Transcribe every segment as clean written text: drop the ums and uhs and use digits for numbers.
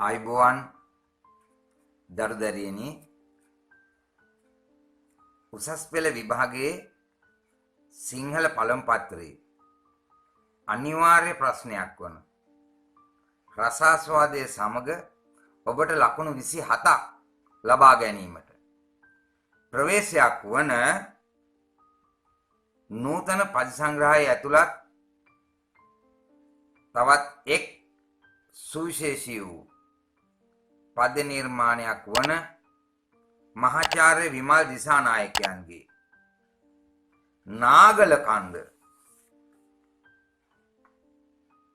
ආයුබෝවන් දරුදරියනි උසස් පෙළ විභාගයේ සිංහල පළමු පත්‍රයේ අනිවාර්ය ප්‍රශ්නයක් වන රසාස්වාදයේ සමග ඔබට ලකුණු 27ක් ලබා ගැනීමට ප්‍රවේශයක් වන නූතන පරිසංග්‍රහය ඇතුළත් තවත් එක් සුවිශේෂී වූ පද්‍ය නිර්මාණයක් වන මහාචාර්ය විමල් දිසානායකයන්ගේ නාගල කන්ද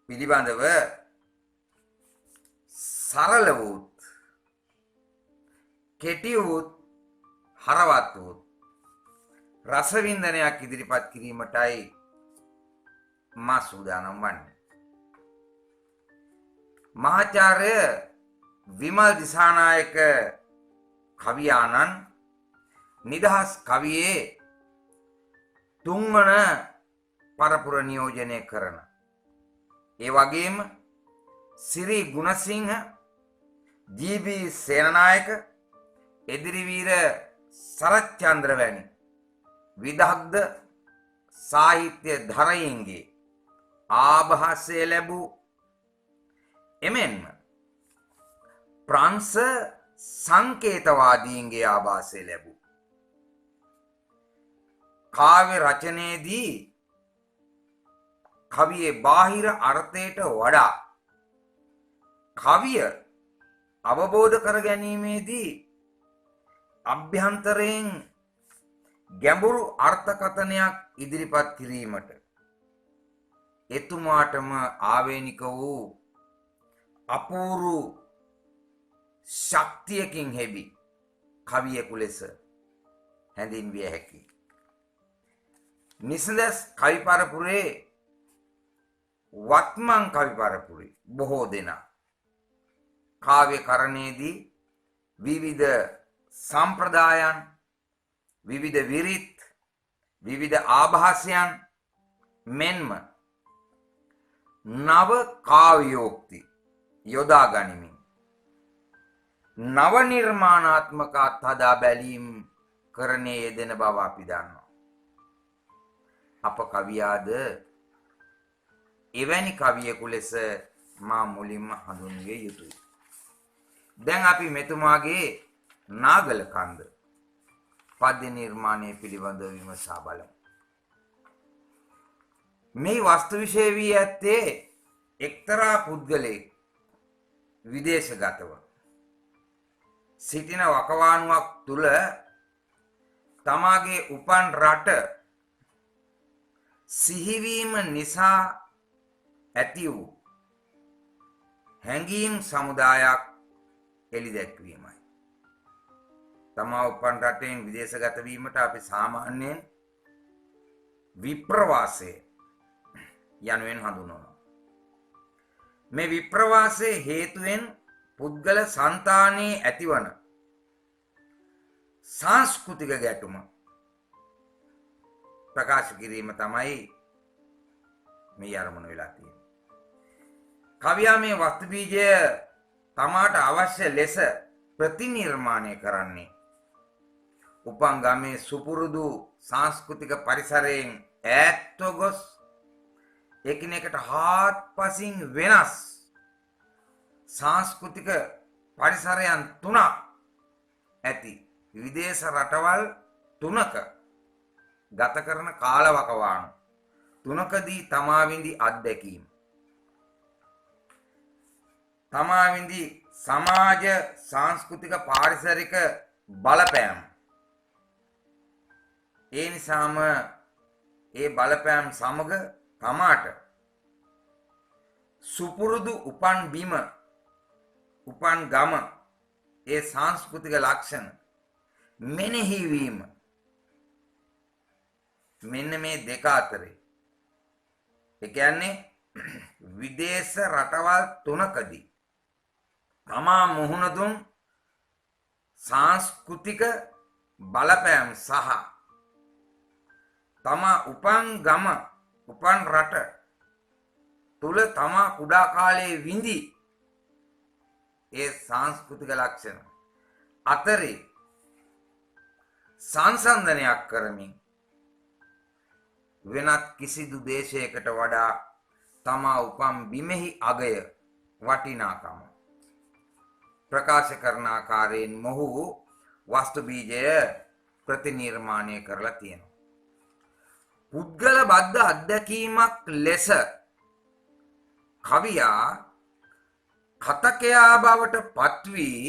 පිළිබඳව සරල වූත් කෙටි වූත් හරවත් වූත් රසවින්දනයක් ඉදිරිපත් කිරීමටයි මා සූදානම් වන්නේ. මහාචාර්ය විමල් දිසානායක කවියානන් නිදහස් කවියේ තුන්වන පරපුර නියෝජනය කරන ඒ වගේම සිරි ගුණසිංහ ජී.බී. සේනනායක එදිරිවීර සරච්චන්ද්‍ර වැනි විදග්ධ සාහිත්‍ය ධරයින්ගේ ආභාසය ලැබූ එමෙන්ම ප්‍රංශ සංකේතවාදීන්ගේ ආභාසය ලැබූ කාව්‍ය රචනයේදී කවියේ බාහිර අර්ථයට වඩා කවිය අවබෝධ කර ගැනීමේදී අභ්‍යන්තරයෙන් ගැඹුරු අර්ථකථනයක් ඉදිරිපත් කිරීමට එතුමාටම ආවේනික වූ අපූර්ව ශක්තියකින් හෙබි කවියෙකු ලෙස හැඳින්විය හැකියි. නිසඳස් කවි පරපුරේ වත්මන් කවි පරපුරේ බොහෝ දෙනා කාව්‍යකරණයේදී විවිධ සම්ප්‍රදායන් විවිධ විරිත් විවිධ ආභාසයන් මෙන්ම නව කාව්‍යෝක්ති යොදා ගනිමින් නව නිර්මාණාත්මක අත්හදා බැලීම් කරණයේ යෙදෙන බව අපි දන්නවා. අප කවියාද එවැනි කවියෙකු ලෙස මා මුලින්ම හඳුන්විය යුතුයි. දැන් අපි මෙතුමාගේ නාගල කන්ද පද්‍ය නිර්මාණය පිළිබඳව විමසා බලමු. මේ වස්තු විශේෂ වී ඇත්තේ එක්තරා පුද්ගලයෙක් විදේශගතව සිටින වකවානුවක් තුල තමාගේ උපන් රට සිහිවීම නිසා ඇති වූ හැඟීම් සමුදායක් එළි දැක්වීමයි. තමා උපන් රටෙන් විදේශගත වීමට අපි සාමාන්‍යයෙන් විප්‍රවාසය යනුවෙන් හඳුන්වනවා. මේ විප්‍රවාසයේ හේතුවෙන් පුද්ගල సంతානයේ ඇතිවන සංස්කෘතික ගැටුම ප්‍රකාශ කිරීම තමයි මේ අරමුණ වෙලා තියෙන්නේ. කවියා මේ වස්තු බීජය තමාට අවශ්‍ය ලෙස ප්‍රතිනිර්මාණය කරන්නේ උපන් ගමේ සුපුරුදු සංස්කෘතික පරිසරයෙන් ඈත්ව ගොස් එකිනෙකට හාත්පසින් වෙනස් සංස්කෘතික පරිසරයන් තුනක් ඇති විදේශ රටවල් තුනක ගත කරන කාලවකවානු තුනකදී තමා විඳි අත්දැකීම් තමා විඳි සමාජ සංස්කෘතික පාරිසරික බලපෑම් ඒ නිසාම ඒ බලපෑම් සමග තමාට සුපුරුදු උපන් බිම උපන් ගම ඒ සංස්කෘතික ලක්ෂණ මෙනෙහිවීම මෙන්න මේ දෙක අතරේ ඒ කියන්නේ විදේශ රටවල් තුනකදී තමා මුහුණ දුන් සංස්කෘතික බලපෑම් සහ තමා උපන් ගම උපන් රට තුල තමා කුඩා කාලයේ විඳි ඒ සංස්කෘතික ලක්ෂණ අතරේ සංසන්දනයක් කරමින් වෙනත් කිසිදු දේශයකට වඩා තමා උපම් බිමෙහි අගය වටිනාකම ප්‍රකාශ කරන ආකාරයෙන් මොහු වස්තු බීජය ප්‍රතිනිර්මාණය කරලා තියෙනවා. පුද්ගල බද්ධ අත්දැකීමක් ලෙස කවියා කතකයා බවට පත්වී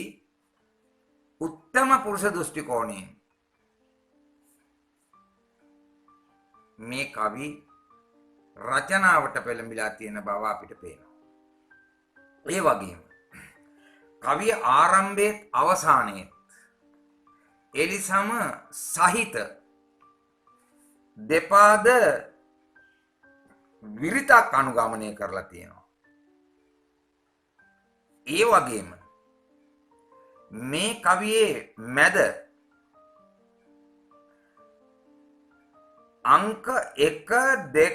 උත්තම පුරුෂ දෘෂ්ටි කෝණයෙන් මේ කවි රචනාවට පෙළඹිලා තියෙන බව අපිට පේනවා. ඒ වගේම කවිය ආරම්භයේ අවසානයේ එලිසම සහිත දෙපාද විරිතක් අනුගමනය කරලා තියෙනවා. ඒ වගේම මේ කවියේ මැද අංක 1 2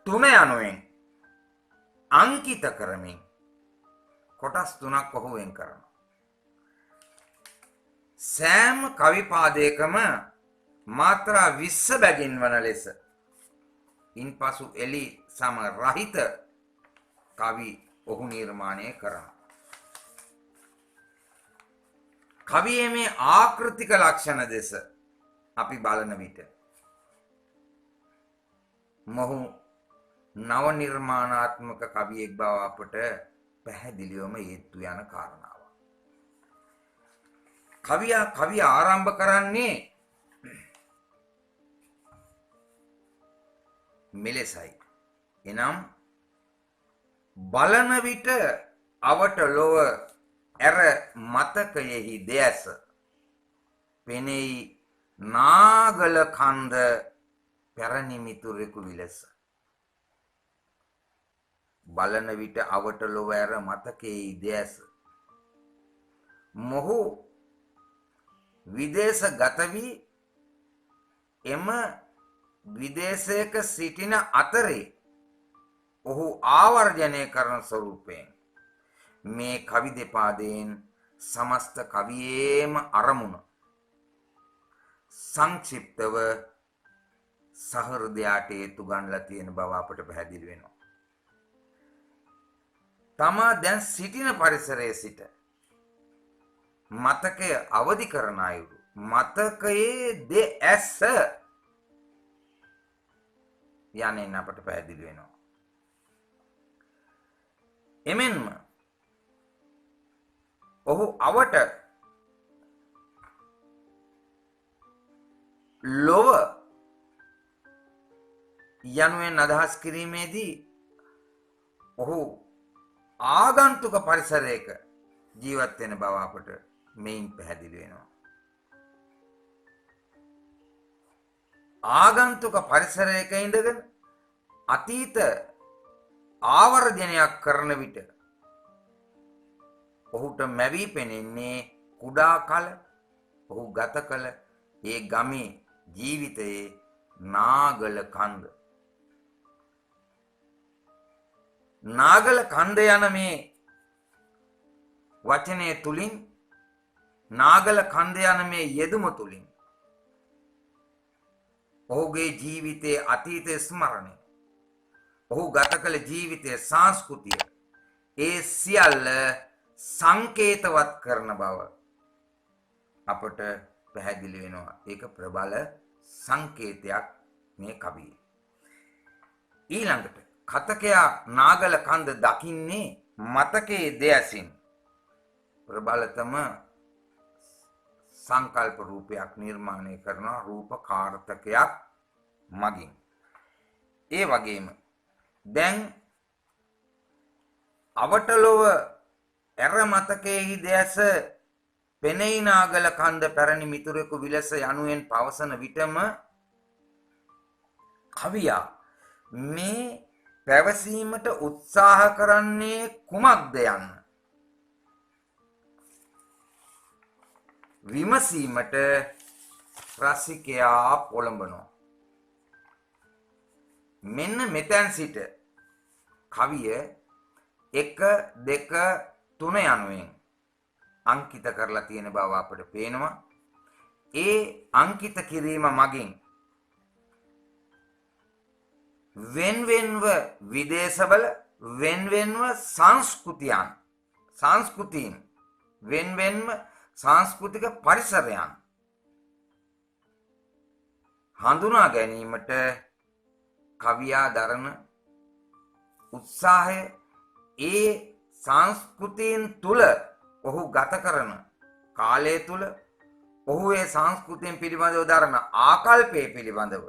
3 යනුවෙන් අංකිත කරමින් කොටස් 3ක් ඔහු වෙන් කරනවා. සෑම කවි පාදයකම මාත්‍රා 20 බැගින් වන ලෙස ඉන්පසු එලි සම රහිත කවි ඔහු නිර්මාණය කරනවා. කවියේ මේ ආකෘතික ලක්ෂණ දෙස අපි බලන විට මොහු නව නිර්මාණාත්මක කවියෙක් බව අපට පැහැදිලිවම හේතු යන කාරණාවක්. කවිය ආරම්භ කරන්නේ මෙලෙසයි. එනම් බලන විට අවට ලොව ඇර මතකයෙහි දෙයස පෙනෙයි නාගල කන්ද පැරණි මිතුරෙකු විලස. බලන විට අවට ලොව ඇර මතකයෙහි දෙයස මොහු විදේශ ගත වී එම විදේශයක සිටින අතරේ ඔහු ආවර්ජනය කරන ස්වරූපයෙන් මේ කවි දෙපාදයෙන් සමස්ත කවියේම අරමුණ සංක්ෂිප්තව සහෘදයාට හේතු ගන්නලා තියෙන බව අපට පැහැදිලි වෙනවා. තමා දැන් සිටින පරිසරයේ සිට මතකය අවදි කරන අයුරු මතකයේ දෙඇස යන්නේ අපට පැහැදිලි වෙනවා. එමෙන්ම ඔහු අවට ලොව යනුවෙන් අදහස් කිරීමේදී ඔහු ආගන්තුක පරිසරයක ජීවත් වෙන බව අපට මෙයින් පැහැදිලි වෙනවා. ආගන්තුක පරිසරයක ඉඳගෙන අතීත ආවර්ජනයක් කරන විට ඔහුට මැවී පෙනෙන්නේ කුඩා කල ඔහු ගත කළ ඒ ගමේ ජීවිතයේ නාගල කන්ද. නාගල කන්ද යන මේ වචනය තුලින් නාගල කන්ද යන මේ යෙදුම තුලින් ඔහුගේ ජීවිතයේ අතීත ස්මරණය ඔහු ගත කළ ජීවිතයේ සංස්කෘතිය ඒ සියල්ල සංකේතවත් කරන බව අපට පැහැදිලි වෙනවා. ඒක ප්‍රබල සංකේතයක් මේ කවියේ. ඊළඟට කතකයා නාගල කන්ද දකින්නේ මතකයේ දෙයසින් ප්‍රබලතම සංකල්ප රූපයක් නිර්මාණය කරන රූප කාර්තකයක් මගින්. ඒ වගේම දැන් අවටලොව ඇර මතකයෙහි දෙයස පෙනෙයි නාගල කන්ද පැරණි මිතුරෙකු විලස යනුවෙන් පවසන විටම කවියා මේ පැවසීමට උත්සාහ කරන්නේ කුමක්ද යන්න විමසීමට රසිකයා පොළඹනවා. මෙන්න මෙතැන් සිට කවිය 1 2 3 යනුවෙන් අංකිත කරලා තියෙන බව අපිට පේනවා. ඒ අංකිත කිරීම මගින් වෙන්වෙන්ව විදේශවල වෙන්වෙන්ව සංස්කෘතීන් වෙන්වෙන්ව සංස්කෘතික පරිසරයන් හඳුනා ගැනීමට කවියා දරන උත්සාහය ඒ සංස්කෘතීන් තුල ඔහු ගත කරන කාලය තුල ඔහු ඒ සංස්කෘතීන් පිළිබඳව දරන ආකල්පය පිළිබඳව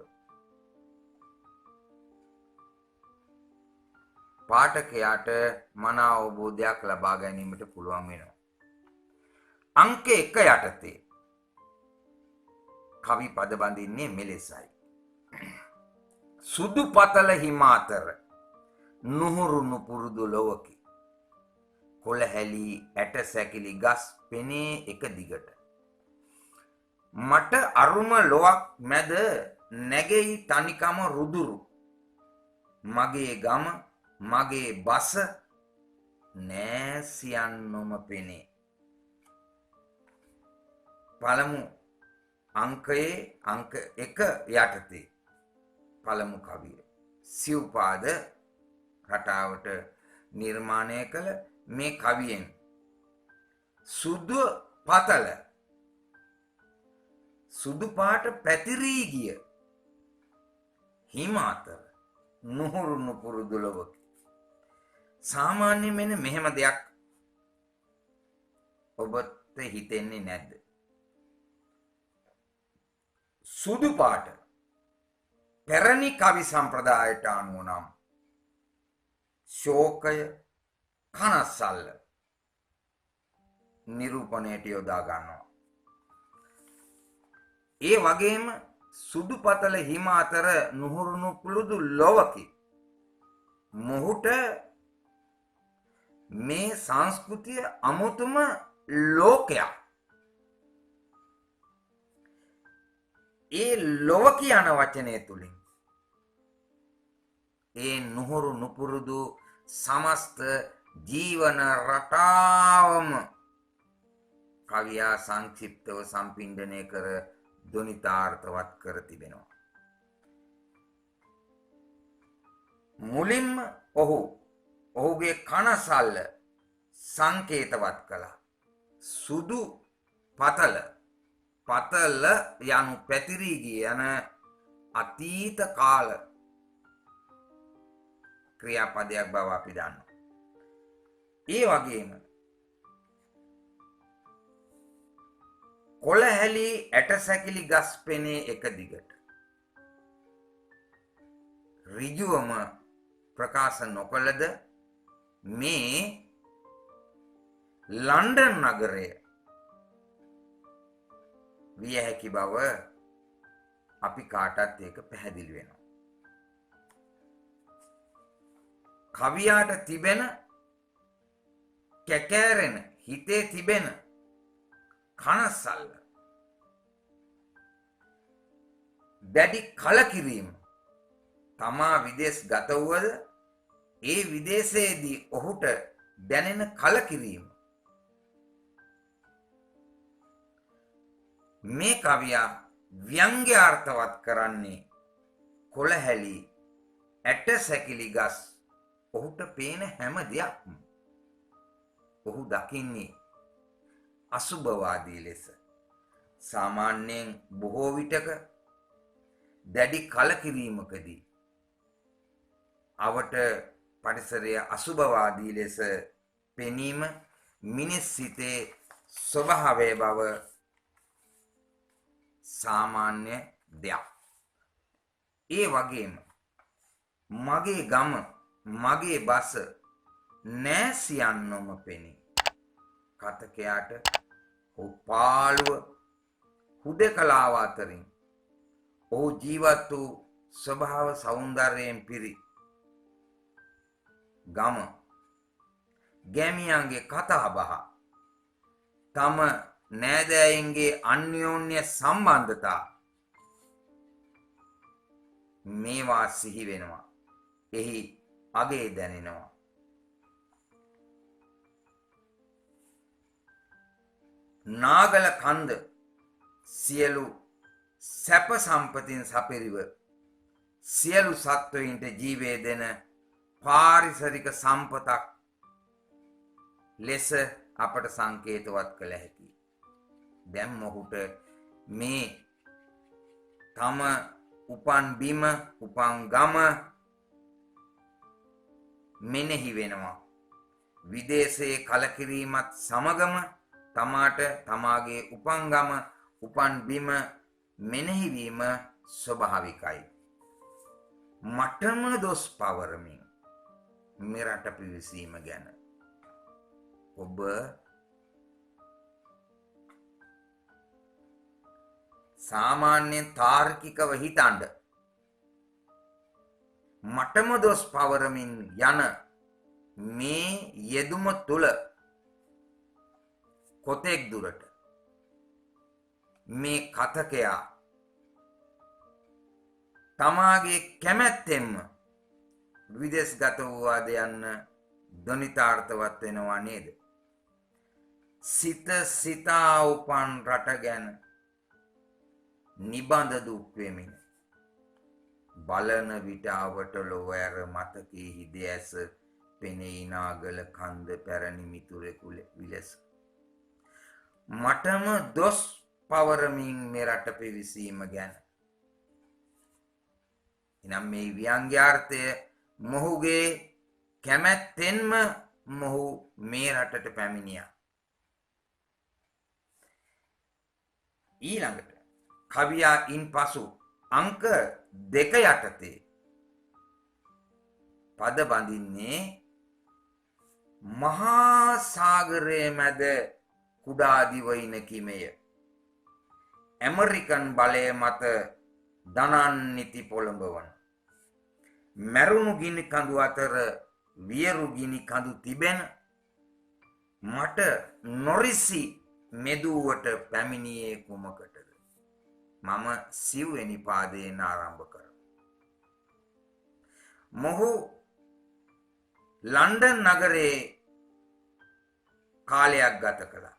පාඨකයාට මනා අවබෝධයක් ලබා ගැනීමට පුළුවන් වෙනවා. අංක 1 යටතේ කවි පද බඳින්නේ මෙලෙසයි. සුදු පතල හිමාතර නුහුරු නුපුරුදු ලොවකි. කොළ හැලි ඇට සැකිලි ගස් පෙනේ එක දිගට. මට අරුම ලොවක් මැද නැගෙයි තනිකම රුදුරු. මගේ ගම මගේ බස නෑසියන්නොම පෙනේ. පළමු අංකයේ අංක 1 යටතේ පළමු කවිය සිව්පාද රටාවට නිර්මාණය කළ මේ කවියෙන් සුදු පතල සුදු පාට පැතිරී ගිය හිම අතර නුහුරු නුපුරුදු ලොවකි. සාමාන්‍යයෙන් මෙන්න මෙහෙම දෙයක් ඔබට හිතෙන්නේ නැද්ද? සුදු පාට පැරණි කවි සම්ප්‍රදායට අනුව නම් ශෝකය කනස්සල්ල නිරූපණයට යොදා ගන්නවා. ඒ වගේම සුදු පතල හිම අතර නුහුරු නුපුරුදු ලොවකි. මොහුට මේ සංස්කෘතිය අමුතුම ලෝකයක්. ඒ ලොව කියන වචනය තුලින් ඒ නුහුරු නුපුරුදු සමස්ත ජීවන රටාවම කවියා සංක්ෂිප්තව සම්පින්ඩනය කර ධ්වනිතාර්ථවත් කර තිබෙනවා. මුලින්ම ඔහුගේ කනසල්ල සංකේතවත් කළා. සුදු පතල යනු පැතිරී ගිය යන අතීත කාල ක්‍රියාපදයක් බව අපි දන්නවා. ඒ වගේම කොළ හැලි ඇට සැකිලි ගස් පෙනේ එක දිගට ඍජුවම ප්‍රකාශ නොකළද මේ ලන්ඩන් නගරය විය හැකි බව අපි කාටත් ඒක පැහැදිලි වෙනවා. කවියාට තිබෙන කැකෑරෙන හිතේ තිබෙන කනස්සල්ල දැඩි කලකිරීම තමා විදේශ ගත වුවද ඒ විදේශයේදී ඔහුට දැනෙන කලකිරීම මේ කවියා ව්‍යංග්‍යාර්ථවත් කරන්නේ කොළ හැලි ඇට සැකිලි ගස් ඔහුට පේන හැම දෙයක්ම ඔහු දකින්නේ අසුභවාදී ලෙස. සාමාන්‍යයෙන් බොහෝ විටක දැඩි කලකිරීමකදී අවට පරිසරය අසුභවාදී ලෙස පෙනීම මිනිස් සිතේ ස්වභාවය බව සාමාන්‍ය දෙයක්. ඒ වගේම මගේ ගම මගේ බස නෑසියන්නොම පෙනේ. කතකයාට පාළුව හුදකලාව අතරින් ඔහු ජීවත් වූ ස්වභාව සෞන්දර්යයෙන් පිරි ගම ගැමියන්ගේ කතා බහ තම නෑදෑයන්ගේ අන්‍යෝන්‍ය සම්බන්ධතා මේවා සිහි වෙනවා. එහි අගේ දැනෙනවා. නාගල කන්ද සියලු සැප සම්පතින් සපිරිව සියලු සත්වයින්ට ජීවය දෙන පාරිසරික සම්පතක් ලෙස අපට සංකේතවත් කළ හැකියි. දැන් මොහුට මේ තම උපන් බිම උපන් ගම මෙනෙහි වෙනවා. විදේශයේ කලකිරීමත් සමගම තමාට තමාගේ උපන් ගම උපන් බිම මෙනෙහිවීම ස්වභාවිකයි. මටම දොස් පවරමින් මෙරට පිවිසීම ගැන ඔබ සාමාන්‍යයෙන් තාර්කිකව හිතන්න මටම දොස් පවරමින් යන මේ යෙදුම තුල කොතෙක් දුරට මේ කතකයා තමාගේ කැමැත්තෙන්ම විදේශගත වූවාද යන්න ධනිතාර්ථවත් වෙනවා නේද? සිත සිතා උපන් රට ගැන නිබඳ දුක් වෙමින් බලන විට අවට ලොව ඇර මතකයේ හිදේ ඇස පෙනෙයි නාගල කන්ද පැරණි මිතුරෙකු විලස. මටම දොස් පවරමින් මෙරට පිවිසීම ගැන. එනම් මේ ව්‍යංග්‍යාර්ථය මොහුගේ කැමැත්තෙන්ම මොහු මේ රටට පැමිණියා. ඊළඟට කවියා ඉන්පසු අංක 2 යටතේ පද බඳින්නේ මහා සාගරයේ මැද කුඩා දිවයින කිමය. ඇමරිකන් බලය මත දනන්නිති පොළඹවන. මැරුණු ගිනි කඳු අතර වියරු ගිනි කඳු තිබෙන මට නොරිසි මෙදුවට පැමිණියේ කුමකටද? මම සිව්වෙනි පාදයෙන් ආරම්භ කරමු. මොහු ලන්ඩන් නගරේ කාලයක් ගත කළා.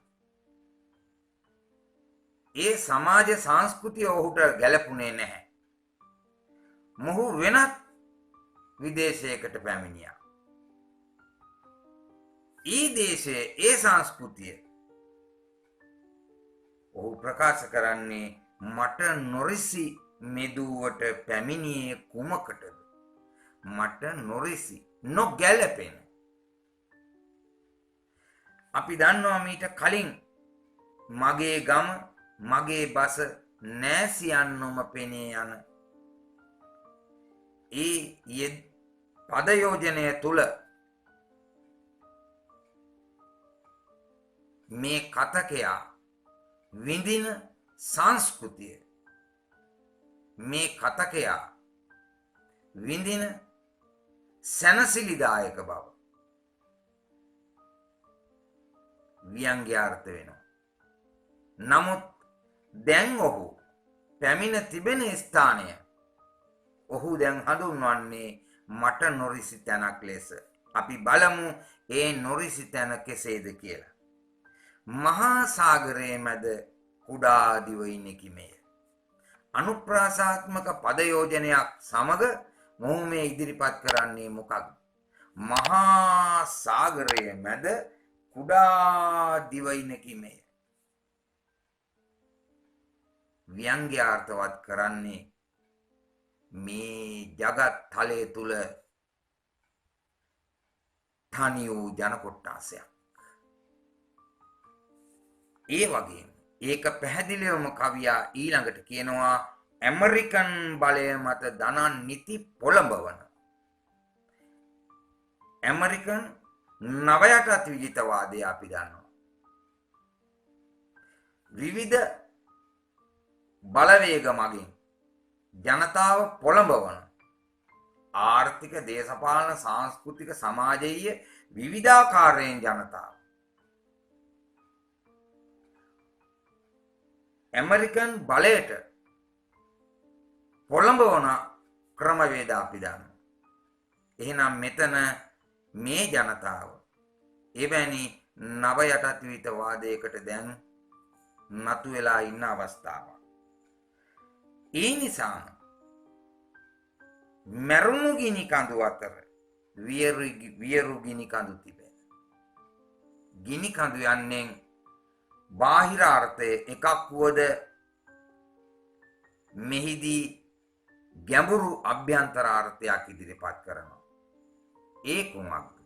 ඒ සමාජ සංස්කෘතිය ඔහුට ගැලපුණේ නැහැ. මොහු වෙනත් විදේශයකට පැමිණියා. ඒ දේශයේ ඒ සංස්කෘතිය ඔහු ප්‍රකාශ කරන්නේ මට නොරිසි මෙදුවට පැමිණියේ කුමකටද? මට නොරිසි නොගැලපෙන. අපි දන්නවා මීට කලින් මගේ ගම මගේ බස නෑසියන්නොම පෙනී යන ඒ පදයෝජනය තුල මේ කතකයා විඳින සංස්කෘතිය, මේ කතකයා විඳින සැනසිලිදායක බව ව්‍යංග්‍යාර්ථ වෙනවා. නමුත් දැන් ඔහු පැමිණ තිබෙන ස්ථානය ඔහු දැන් හඳුන්වන්නේ මට නොරිසි තැනක් ලෙස. අපි බලමු ඒ නොරිසි තැන කෙසේද කියලා. මහා සාගරයේ මැද කුඩා දිවයිනකිමය. අනුප්‍රාසාත්මක පදයෝජනයක් සමග මොහු මේ ඉදිරිපත් කරන්නේ මොකක්ද? මහා සාගරයේ මැද කුඩා දිවයිනකිමය. ව්‍යංග්‍යාර්ථවත් කරන්නේ මේ ජගත් තලය තුල තනි වූ ජන කොට්ටාසයක්. ඒ වගේම ඒක පැහැදිලිවම කවියා ඊළඟට කියනවා ඇමරිකන් බලය මත දනන් නිති පොළඹවන. ඇමරිකන් නවයටත් විජිතවාදය අපි දන්නවා. විවිධ බලවේග මගින් ජනතාව පොළඹවන ආර්ථික දේශපාලන සංස්කෘතික සමාජීය විවිධාකාරයෙන් ජනතාව ඇමරිකන් බලයට පොළඹවන ක්‍රමවේද අපි දන්නවා. එහෙනම් මෙතන මේ ජනතාව එවැනි නව යටත්විත වාදයකට දැන් නතු වෙලා ඉන්න අවස්ථාවක්. ඒ නිසාම මරුණු ගිනි කඳු අතර වියරු ගිනි කඳු තිබෙන. ගිනි කඳු යන්නේ බාහිර අර්ථය එකක් වුවද මෙහිදී ගැඹුරු අභ්‍යන්තර අර්ථයක් ඉදිරිපත් කරනවා. ඒ කුමක්ද?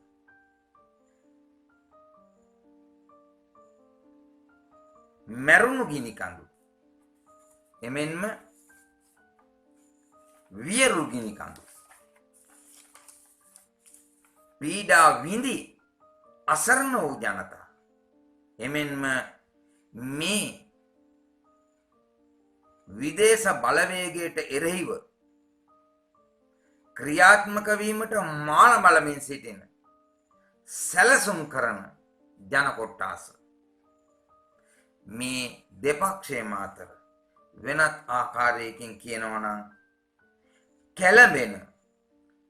මරුණු ගිනි කඳු එමෙන්ම වියරු ගිනි කඳු පීඩා විඳි අසරණ වූ ජනතා එමෙන්ම මේ විදේශ බලවේගයට එරෙහිව ක්‍රියාත්මක වීමට මාන බලමින් සිටින සැලසුම් කරන ජන කොට්ටාස මේ දෙපක්ෂයම අතර වෙනත් ආකාරයකින් කියනවා නම් කැළඹෙන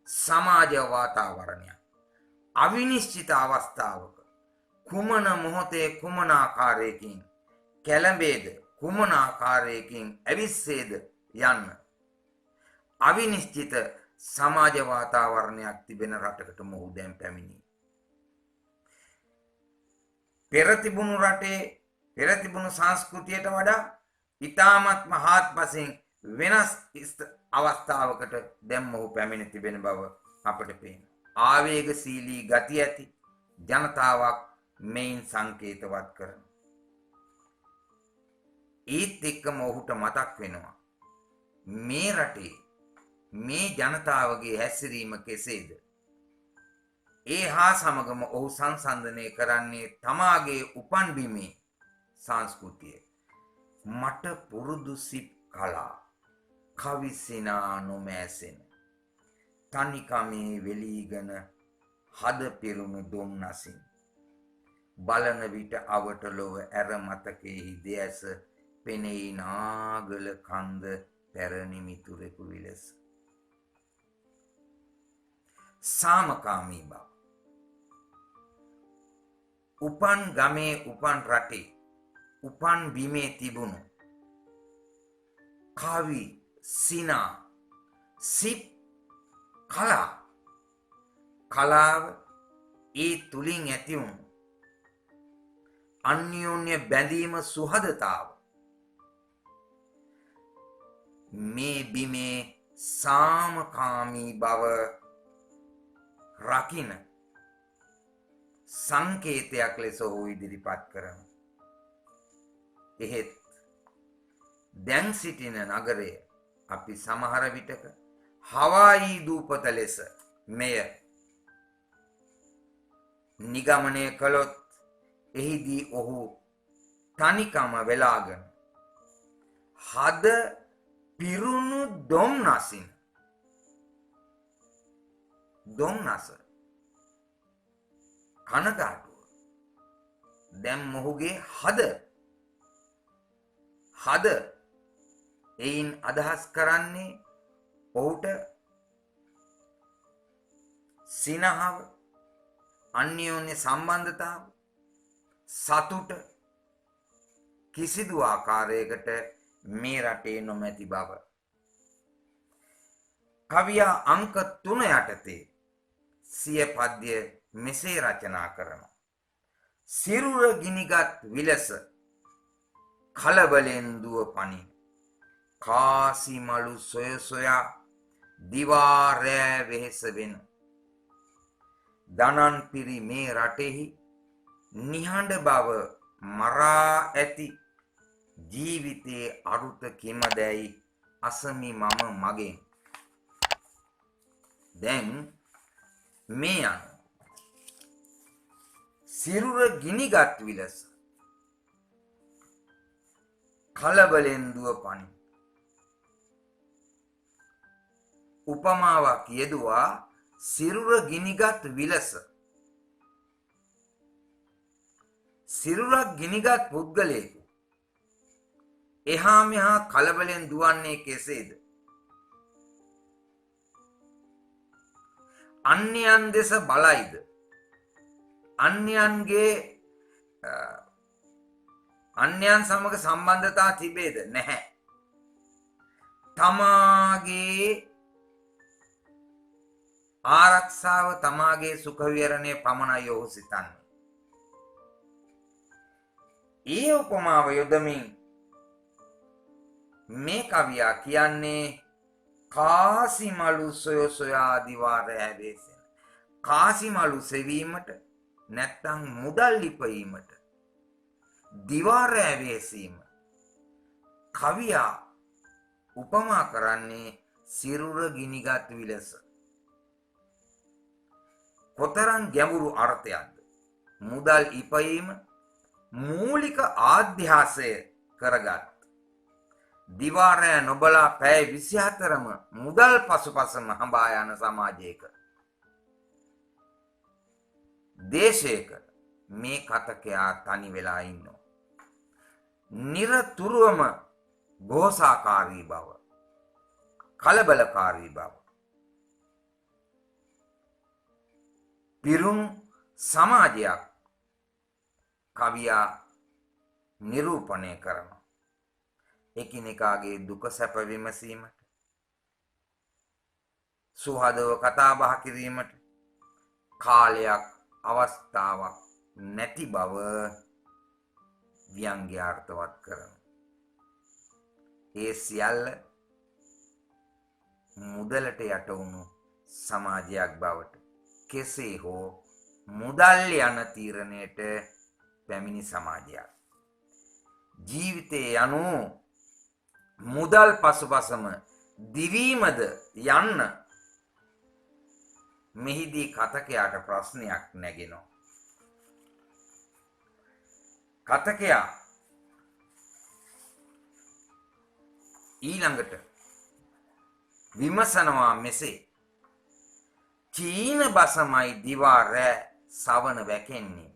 සමාජ වාතාවරණය අවිනිශ්චිත අවස්ථාවක කුමන මොහොතේ කුමන ආකාරයකින් කැළඹේද කුමන ආකාරයකින් ඇවිස්සේද යන්න අවිනිශ්චිත සමාජ වාතාවරණයක් තිබෙන රටකට මොහු දැන් පැමිණි. පෙර තිබුණු රටේ පෙර තිබුණු සංස්කෘතියට වඩා ඉතාමත්ම හාත්පසින් වෙනස් අවස්ථාවකට දැන් මොහු පැමිණ තිබෙන බව අපට පේනවා. ආවේගශීලී ගති ඇති ජනතාවක් මෙයින් සංකේතවත් කරන. ඒත් එක්කම ඔහුට මතක් වෙනවා මේ රටේ මේ ජනතාවගේ හැසිරීම කෙසේද? ඒ හා සමගම ඔහු සංසන්දනය කරන්නේ තමාගේ උපන් බිමේ සංස්කෘතිය. මට පුරුදු සිප් කලා කවිසිනා නොමෑසෙන තනිකමේ වෙලීගෙන හද පිරුණු දුම්නසින් බලන විට අවට ලොව ඇර මතකෙහි දෙයස පෙනෙයි නාගල කන්ද පැරණි මිතුරෙකු විලස. සාමකාමී බව උපන් ගමේ උපන් රටේ උපන් බිමේ තිබුණු කවි සිනා සිප් කලාව ඒ තුලින් ඇති වුණු අන්‍යෝන්‍ය බැඳීම සුහදතාව මේ බිමේ සාමකාමී බව රකින්න සංකේතයක් ලෙස ඔහු ඉදිරිපත් කරන. එහෙත් දැන් සිටින නගරය අපි සමහර විටක හවායි දූපත ලෙස මෙය නිගමනය කළොත් එහිදී ඔහු තනිකම වෙලාගෙන හද පිරුණු දුම්නසින් දුම්නස කනගාටුව දැන් මොහුගේ හද එයින් අදහස් කරන්නේ ඔහුට සිනහව අන්‍යෝන්‍ය සම්බන්ධතාව සතුට කිසිදු ආකාරයකට මේ රටේ නොමැති බව කවියා අංක 3 යටතේ සිය පද්‍ය මෙසේ රචනා කරනවා. සිරුර ගිනිගත් විලස කලබලෙන් දුව පනින කාසි මලු සොය සොයා දිවා රෑ වෙහෙස වෙන දනන් පිරි මේ රටෙහි නිහඬ බව මරා ඇති ජීවිතයේ අරුත කිමදැයි අසමි මම මගෙන්. දැන් මේ යන සිරුර ගිනිගත් විලස කලබලෙන් දුව පනි උපමාවක් යෙදුවා. සිරුර ගිනිගත් විලස සිරුරක් ගිනිගත් පුද්ගලයෙකු එහා මෙහා කලබලෙන් දුවන්නේ කෙසේද? අන්‍යයන් දෙස බලයිද? අන්‍යයන්ගේ අන්‍යයන් සමග සම්බන්ධතා තිබේද? නැහැ. තමාගේ ආරක්ෂාව තමාගේ සුඛ විහරණය පමණයි ඔහු සිතන්නේ. ඒ උපමාව යොදමින් මේ කවියා කියන්නේ කාසිමලු සොය සොයා දිවාරය හැදේසෙන. කාසිමලු සෙවීමට නැත්තම් මුදල් ලිපීමට දිවාරය හැදේසීම කවියා උපමා කරන්නේ සිරුර ගිනිගත් විලස. කොතරම් ගැඹුරු අර්ථයක්ද? මුදල් ඉපයීම මූලික ආධ්‍යාසය කරගත් දිවාරය නොබලා පැය 24ම මුදල් පසුපසම හඹා යන සමාජයක දේශයක මේ කතකයා තනි වෙලා ඉන්නවා. නිරතුරුවම ගෝසාකාරී බව, කලබලකාරී බව, පිරුම් සමාජයක් කවියා නිරූපණය කරනවා. එකිනෙකාගේ දුක සැප විමසීමට, සුහදව කතා බහ කිරීමට කාලයක් අවස්ථාවක් නැති බව ව්‍යංග්‍යාර්ථවත් කරනවා. ඒ සියල්ල මුදලට යට වුණු සමාජයක් බවට, කෙසේ හෝ මුදල් යන තීරණයට පැමිණි සමාජයක්. ජීවිතයේ යනු මුදල් පසුපසම දිවීමද යන්න මෙහිදී කතකයාට ප්‍රශ්නයක් නැගෙනවා. කතකයා ඊළඟට විමසනවා මෙසේ: චීන බසමයි දිවා රෑ සවන වැකෙන්නේ,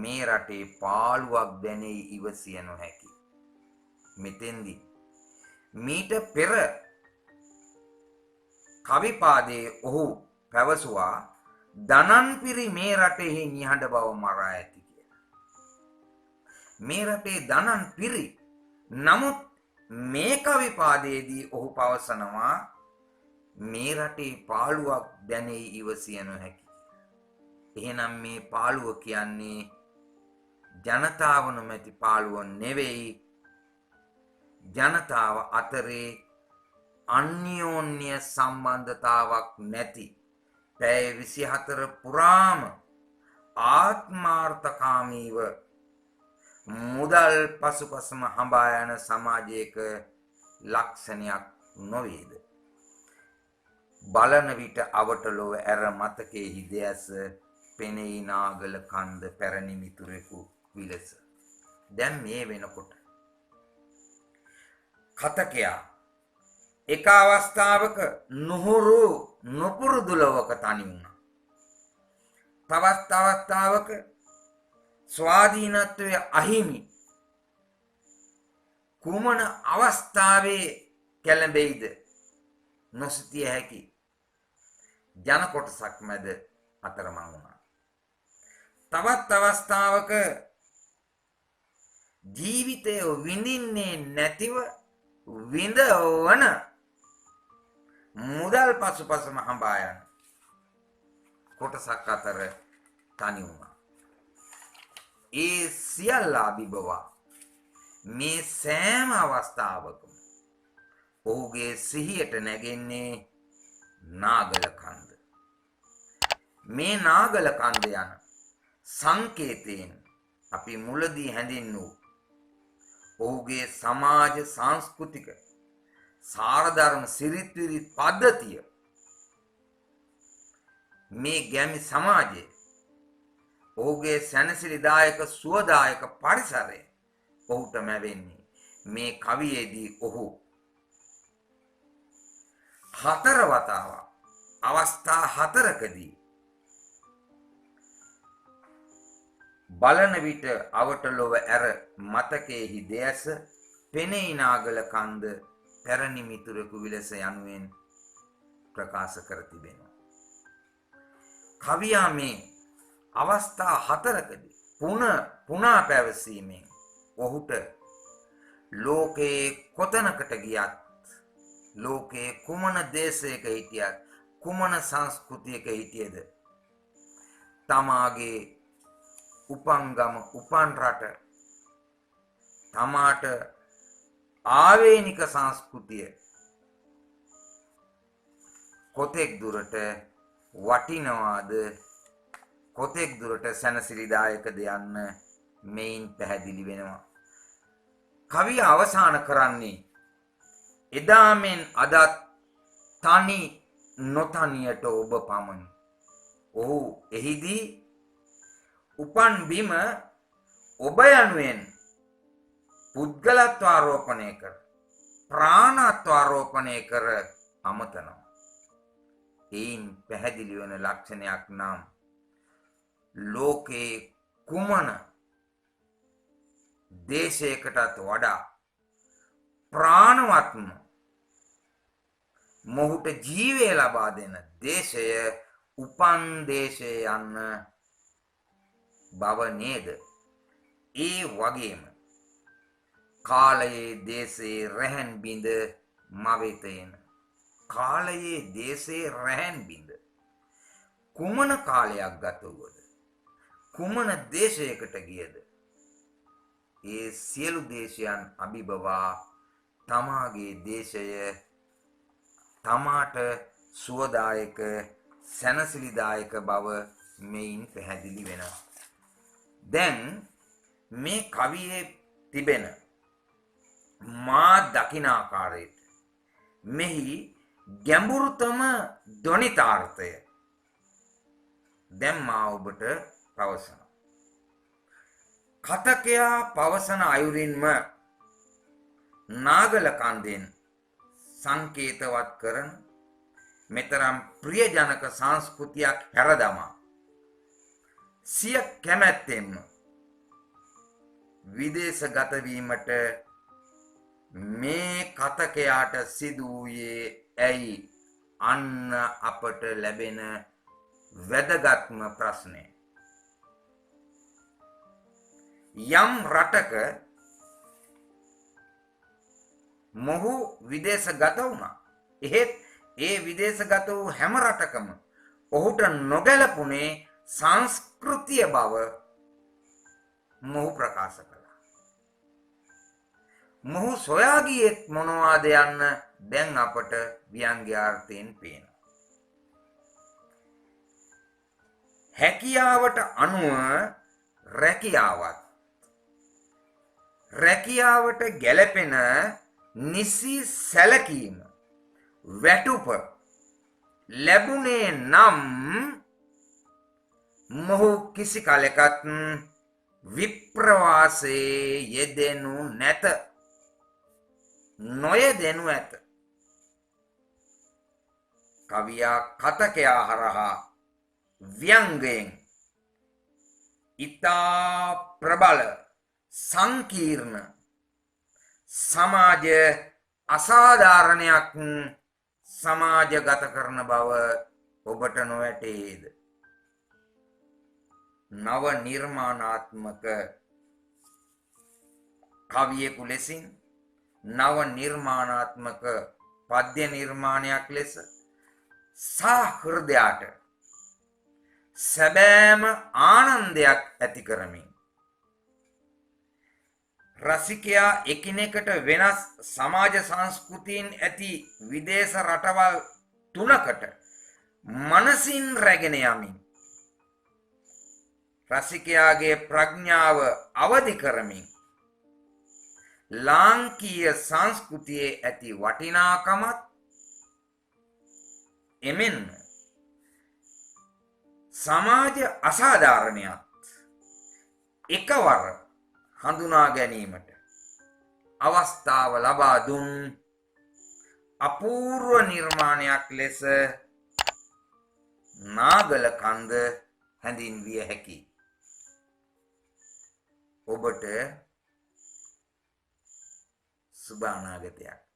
මේ රටේ පාළුවක් දැනෙයි ඉවසිය නොහැකි. මෙතෙන්දී මීට පෙර කවිපාදයේ ඔහු පැවසුවා දනන්පිරි මේ රටෙහි නිහඬ බව මරා ඇති කියලා. මේ රටේ දනන් පිරි. නමුත් මේ කවිපාදයේදී ඔහු පවසනවා මේ රටේ පාළුවක් දැනෙයි ඉවසිය නොහැකි. එහෙනම් මේ පාළුව කියන්නේ ජනතාව නොමැති පාළුව නෙවෙයි. ජනතාව අතරේ අන්‍යෝන්‍ය සම්බන්ධතාවක් නැති, පැය 24 පුරාම ආත්මාර්ථකාමීව මුදල් පසුපසම හඹා යන සමාජයක ලක්ෂණයක් නොවේද? බලන විට අවට ලොව ඇර මතකයේ දෙයස පෙනෙයි නාගල කන්ද පැරණි මිතුරෙකු විලස. දැන් මේ වෙනකොට කතකයා එක අවස්ථාවක නුහුරු නොපුරුදු ලොවක තනි වුණා. තවත් අවස්ථාවක ස්වාධීනත්වය අහිමි. කුමන අවස්ථාවේ කැළඹෙයිද නොසිතිය හැකි ජන කොටසක් මැද අතරමං වුණා. තවත් අවස්ථාවක ජීවිතය විඳින්නේ නැතිව විඳවන මුදල් පසුපසම හඹා යන කොටසක් අතර තනි වුණා. ඒ සියල්ල අභිබවා මේ සෑම අවස්ථාවකම ඔහුගේ සිහියට නැගෙන්නේ නාගල කන්ද. මේ නාගල කන්ද යන සංකේතයෙන් අපි මුලදී හැඳින්වූ ඔහුගේ සමාජ සංස්කෘතික සාරධර්ම සිරිත් විරිත් පද්ධතිය, මේ ගැමි සමාජයේ ඔහුගේ සැනසිලිදායක සුවදායක පරිසරය ඔහුට මැවෙන්නේ. මේ කවියේදී ඔහු 4 වතාවක් අවස්ථා 4කදී බලන විට අවට ලොව ඇර මතකයේහි දෙයස පෙනෙයි නාගල කන්ද පැරණි මිතුරෙකු විලස යනුවෙන් ප්‍රකාශ කර තිබෙනවා. කවියා මේ අවස්ථා 4කදී පුනා පැවසීමෙන් ඔහුට ලෝකේ කොතනකට ගියත් ලෝකේ කුමන දේශයක හිටියත් කුමන සංස්කෘතියක හිටියද තමාගේ උපංගම උපන් රට තමාට ආවේනික සංස්කෘතිය කොතෙක් දුරට වටිනවාද කොතෙක් දුරට සැනසිලිදායකද යන්න මෙයින් පැහැදිලි වෙනවා. කවිය අවසාන කරන්නේ එදා මෙන් අදත් තනි නොතනියට ඔබ පමණි. ඔහු එහිදී උපන් බිම ඔබ යනුවෙන් පුද්ගලත්ව ආරෝපණය කර ප්‍රාණත්ව ආරෝපණය කර අමතනවා. එයින් පැහැදිලි වන ලක්ෂණයක් නම් ලෝකේ කුමන දේශයකටත් වඩා ප්‍රාණවත්ම මොහුට ජීවය ලබා දෙන දේශය උපන් දේශය යන්න බව නේද? ඒ වගේම කාලයේ දේශේ රැහන් බිඳ මවෙත එන කාලයේ දේශේ රැහන් බිඳ කුමන කාලයක් ගත වුවද කුමන දේශයකට ගියද ඒ සියලු දේශයන් අභිබවා තමාගේ දේශය තමාට සුවදායක සැනසිලිදායක බව මෙයින් පැහැදිලි වෙනවා. දැන් මේ කවියේ තිබෙන මා දකින ආකාරයට මෙහි ගැඹුරුතම ධ්වනිතාර්ථය දැන් මා ඔබට පවසනවා. කතකයා පවසන අයුරින්ම නාගල කන්දෙන් සංකේතවත් කරන මෙතරම් ප්‍රියජනක සංස්කෘතියක් හැරදමා සිය කැමැත්තෙන්ම විදේශගත වීමට මේ කතකයාට සිදු වූයේ ඇයි අන්න අපට ලැබෙන වැදගත්ම ප්‍රශ්නය. යම් රටක මොහු විදේශගත වුණා. එහෙත් ඒ විදේශගත වූ හැම රටකම ඔහුට නොගැලපුණේ සංස්කෘතිය බව මොහු ප්‍රකාශ කළා. මොහු සොයා ගියේ මොනවාද යන්න දැන් අපට ව්‍යංග්‍යාර්ථයෙන් පේනවා. හැකියාවට අනුව රැකියාවට ගැලපෙන නිසි සැලකීම වැටුප ලැබුණේ නම් මොහු කිසි කලෙකත් විප්‍රවාසයේ යෙදෙනු නැත නොයෙදෙනු ඇත. කවියා කතකයා හරහා ව්‍යංගයෙන් ඉතා ප්‍රබල සංකීර්ණ සමාජ අසාධාරණයක් සමාජගත කරන බව ඔබට නොවැටේද? නව නිර්මාණාත්මක කවියෙකු ලෙසින් නව නිර්මාණාත්මක පද්‍ය නිර්මාණයක් ලෙස සහෘදයාට සැබෑම ආනන්දයක් ඇති කරමින් රසිකයා එකිනෙකට වෙනස් සමාජ සංස්කෘතීන් ඇති විදේශ රටවල් තුනකට මනසින් රැගෙන යමින් රසිකයාගේ ප්‍රඥාව අවදි කරමින් ලාංකීය සංස්කෘතියේ ඇති වටිනාකමත් එමෙන්ම සමාජ අසාධාරණයත් එකවර හඳුනා ගැනීමට අවස්ථාව ලබා දුන් අපූර්ව නිර්මාණයක් ලෙස නාගල කන්ද හැඳින්විය හැකියි. ඔබට සුබ අනාගතයක්.